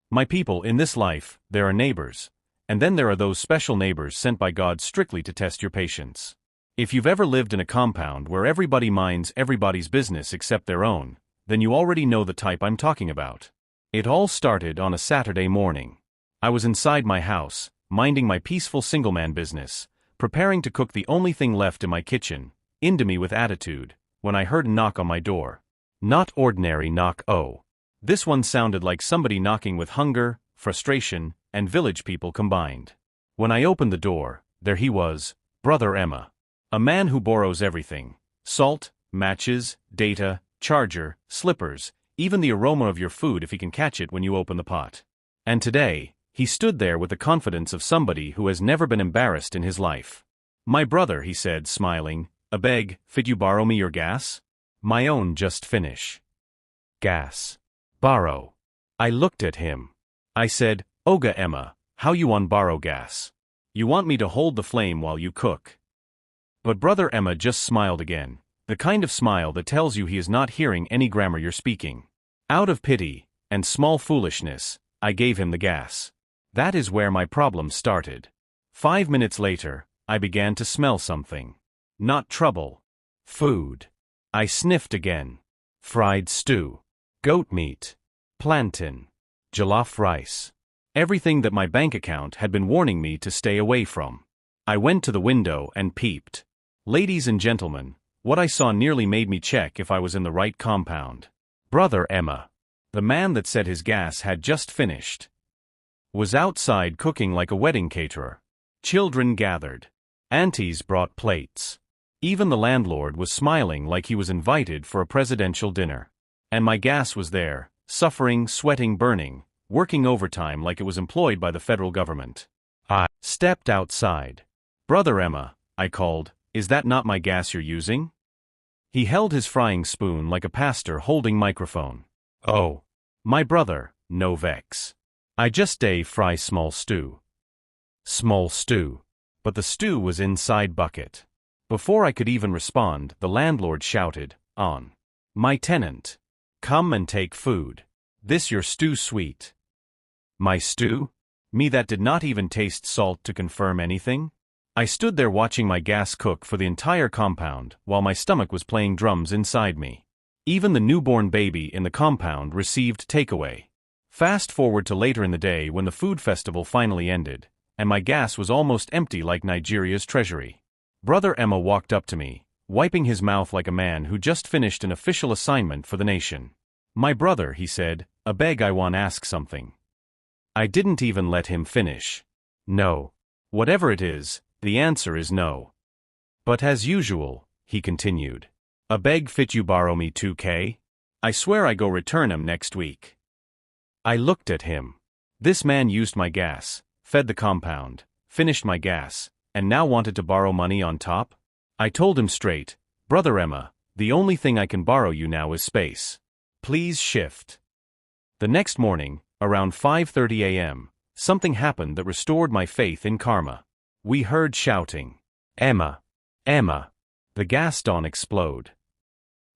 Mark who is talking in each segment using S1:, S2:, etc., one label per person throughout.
S1: My people, in this life, there are neighbors. And then there are those special neighbors sent by God strictly to test your patience. If you've ever lived in a compound where everybody minds everybody's business except their own, then you already know the type I'm talking about. It all started on a Saturday morning. I was inside my house, minding my peaceful single-man business, preparing to cook the only thing left in my kitchen, into me with attitude, when I heard a knock on my door. Not ordinary knock, oh. This one sounded like somebody knocking with hunger, frustration, and village people combined. When I opened the door, there he was, Brother Emma. A man who borrows everything: salt, matches, data, charger, slippers, even the aroma of your food if he can catch it when you open the pot. And today, he stood there with the confidence of somebody who has never been embarrassed in his life. "My brother," he said, smiling, "a beg, fit you borrow me your gas? My own just finish." Gas. Borrow. I looked at him. I said, "Oga Emma, how you on borrow gas? You want me to hold the flame while you cook?" But Brother Emma just smiled again, the kind of smile that tells you he is not hearing any grammar you're speaking. Out of pity and small foolishness, I gave him the gas. That is where my problem started. 5 minutes later, I began to smell something. Not trouble. Food. I sniffed again. Fried stew. Goat meat. Plantain. Jollof rice. Everything that my bank account had been warning me to stay away from. I went to the window and peeped. Ladies and gentlemen, what I saw nearly made me check if I was in the right compound. Brother Emma, the man that said his gas had just finished, was outside cooking like a wedding caterer. Children gathered. Aunties brought plates. Even the landlord was smiling like he was invited for a presidential dinner. And my gas was there, suffering, sweating, burning, working overtime like it was employed by the federal government. I stepped outside. "Brother Emma," I called, "is that not my gas you're using?" He held his frying spoon like a pastor holding microphone. "Oh, my brother, no vex. I just fry small stew." Small stew. But the stew was inside bucket. Before I could even respond, the landlord shouted, "On. My tenant. Come and take food. This your stew sweet." My stew? Me that did not even taste salt to confirm anything? I stood there watching my gas cook for the entire compound while my stomach was playing drums inside me. Even the newborn baby in the compound received takeaway. Fast forward to later in the day when the food festival finally ended, and my gas was almost empty like Nigeria's treasury. Brother Emma walked up to me, wiping his mouth like a man who just finished an official assignment for the nation. "My brother," he said, "a beg I want ask something." I didn't even let him finish. "No. Whatever it is, the answer is no." "But as usual," he continued, "a beg fit you borrow me 2K? I swear I go return 'em next week." I looked at him. This man used my gas, fed the compound, finished my gas, and now wanted to borrow money on top? I told him straight, "Brother Emma, the only thing I can borrow you now is space. Please shift." The next morning, around 5:30 a.m., something happened that restored my faith in karma. We heard shouting. "Emma! Emma!" The gas don't explode.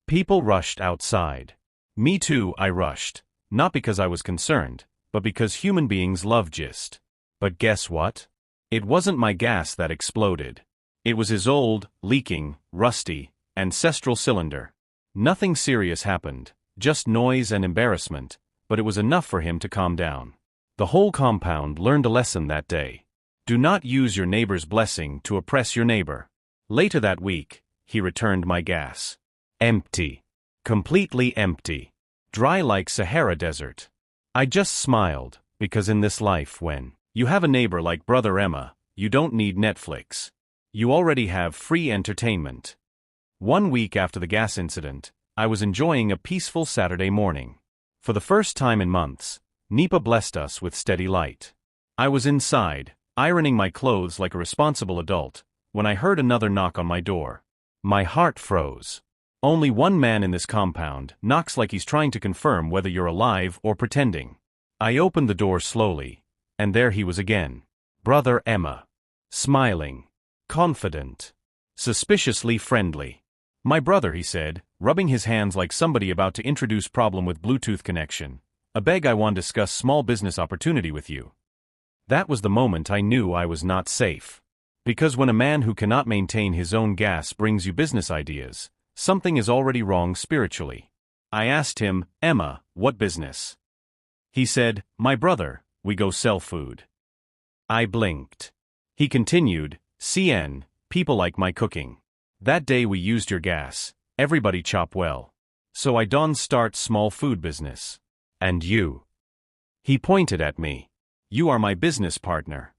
S1: People rushed outside. Me too, I rushed. Not because I was concerned, but because human beings love gist. But guess what? It wasn't my gas that exploded. It was his old, leaking, rusty, ancestral cylinder. Nothing serious happened, just noise and embarrassment, but it was enough for him to calm down. The whole compound learned a lesson that day. Do not use your neighbor's blessing to oppress your neighbor. Later that week, he returned my gas. Empty. Completely empty. Dry like Sahara Desert. I just smiled, because in this life when you have a neighbor like Brother Emma, you don't need Netflix. You already have free entertainment. 1 week after the gas incident, I was enjoying a peaceful Saturday morning. For the first time in months, NEPA blessed us with steady light. I was inside, ironing my clothes like a responsible adult, when I heard another knock on my door. My heart froze. Only one man in this compound knocks like he's trying to confirm whether you're alive or pretending. I opened the door slowly, and there he was again. Brother Emma. Smiling. Confident. Suspiciously friendly. "My brother," he said, rubbing his hands like somebody about to introduce problem with Bluetooth connection. beg I want to discuss small business opportunity with you. That was the moment I knew I was not safe. Because when a man who cannot maintain his own gas brings you business ideas, something is already wrong spiritually. I asked him, Emma, what business? He said, my brother, we go sell food. I blinked. He continued, CN, people like my cooking. That day we used your gas, everybody chop well. So I don't start small food business. And you? He pointed at me. You are my business partner.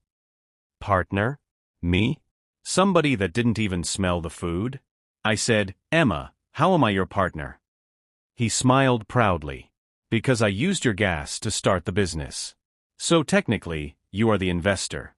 S1: Partner? Me? Somebody that didn't even smell the food? I said, Emma, how am I your partner? He smiled proudly. Because I used your gas to start the business. So technically, you are the investor.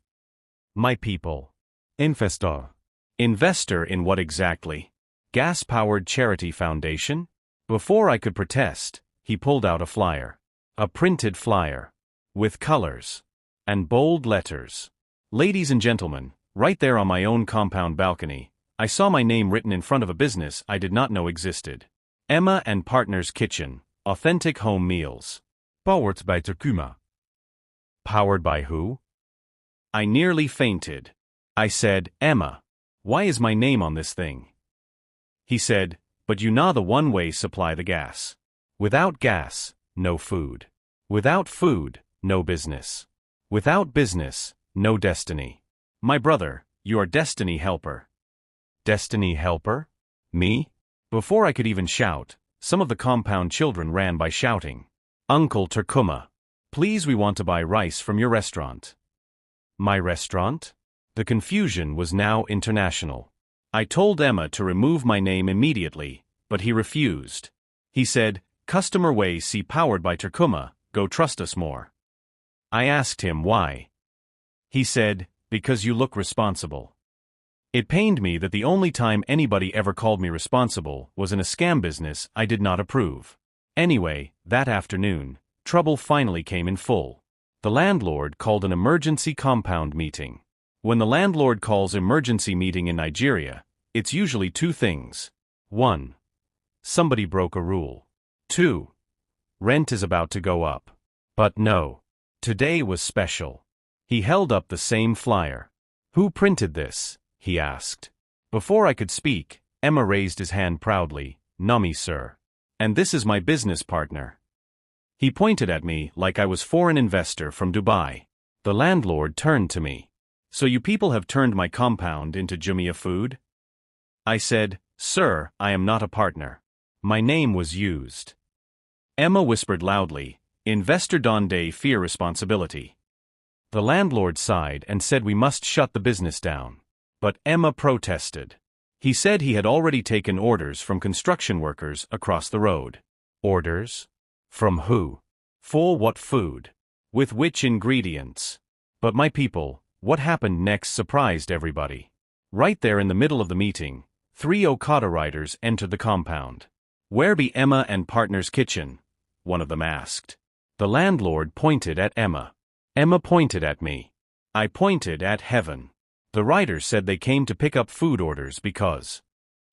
S1: My people. Investor. Investor in what exactly? Gas-powered charity foundation? Before I could protest, he pulled out a flyer. A printed flyer. With colors. And bold letters. Ladies and gentlemen, right there on my own compound balcony, I saw my name written in front of a business I did not know existed. Emma and Partners Kitchen, authentic home meals. Powered by Turkuma. Powered by who? I nearly fainted. I said, Emma, why is my name on this thing? He said, but you know the one-way supply the gas. Without gas, no food. Without food, no business. Without business, no destiny. My brother, you are destiny helper. Destiny helper? Me? Before I could even shout, some of the compound children ran by shouting, Uncle Turkuma, please we want to buy rice from your restaurant. My restaurant? The confusion was now international. I told Emma to remove my name immediately, but he refused. He said, Customer way see powered by Turkuma, go trust us more. I asked him why. He said, because you look responsible. It pained me that the only time anybody ever called me responsible was in a scam business I did not approve. Anyway, that afternoon, trouble finally came in full. The landlord called an emergency compound meeting. When the landlord calls emergency meeting in Nigeria, it's usually two things. 1. Somebody broke a rule. 2. Rent is about to go up. But no. Today was special. He held up the same flyer. Who printed this? He asked. Before I could speak, Emma raised his hand proudly. Nami, sir. And this is my business partner. He pointed at me like I was foreign investor from Dubai. The landlord turned to me. So you people have turned my compound into Jumia food? I said, sir, I am not a partner. My name was used. Emma whispered loudly, Investor Donde fear responsibility. The landlord sighed and said we must shut the business down. But Emma protested. He said he had already taken orders from construction workers across the road. Orders? From who? For what food? With which ingredients? But my people, what happened next surprised everybody. Right there in the middle of the meeting, 3 Okada riders entered the compound. Where be Emma and Partners Kitchen? One of them asked. The landlord pointed at Emma. Emma pointed at me. I pointed at heaven. The riders said they came to pick up food orders because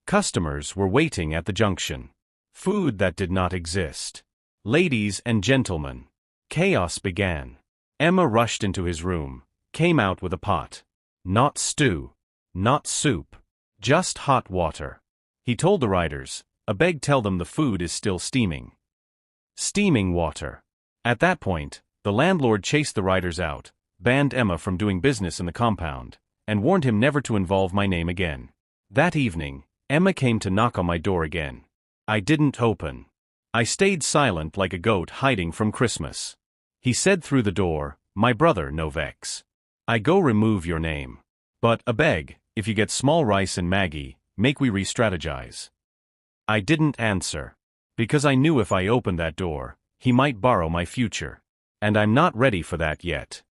S1: customers were waiting at the junction. Food that did not exist. Ladies and gentlemen, chaos began. Emma rushed into his room, came out with a pot. Not stew, not soup, just hot water. He told the riders, beg tell them the food is still steaming. Steaming water. At that point, the landlord chased the riders out, banned Emma from doing business in the compound, and warned him never to involve my name again. That evening, Emma came to knock on my door again. I didn't open. I stayed silent like a goat hiding from Christmas. He said through the door, my brother no vex. I go remove your name. But beg, if you get small rice and Maggie, make we re-strategize. I didn't answer. Because I knew if I opened that door, he might borrow my future. And I'm not ready for that yet.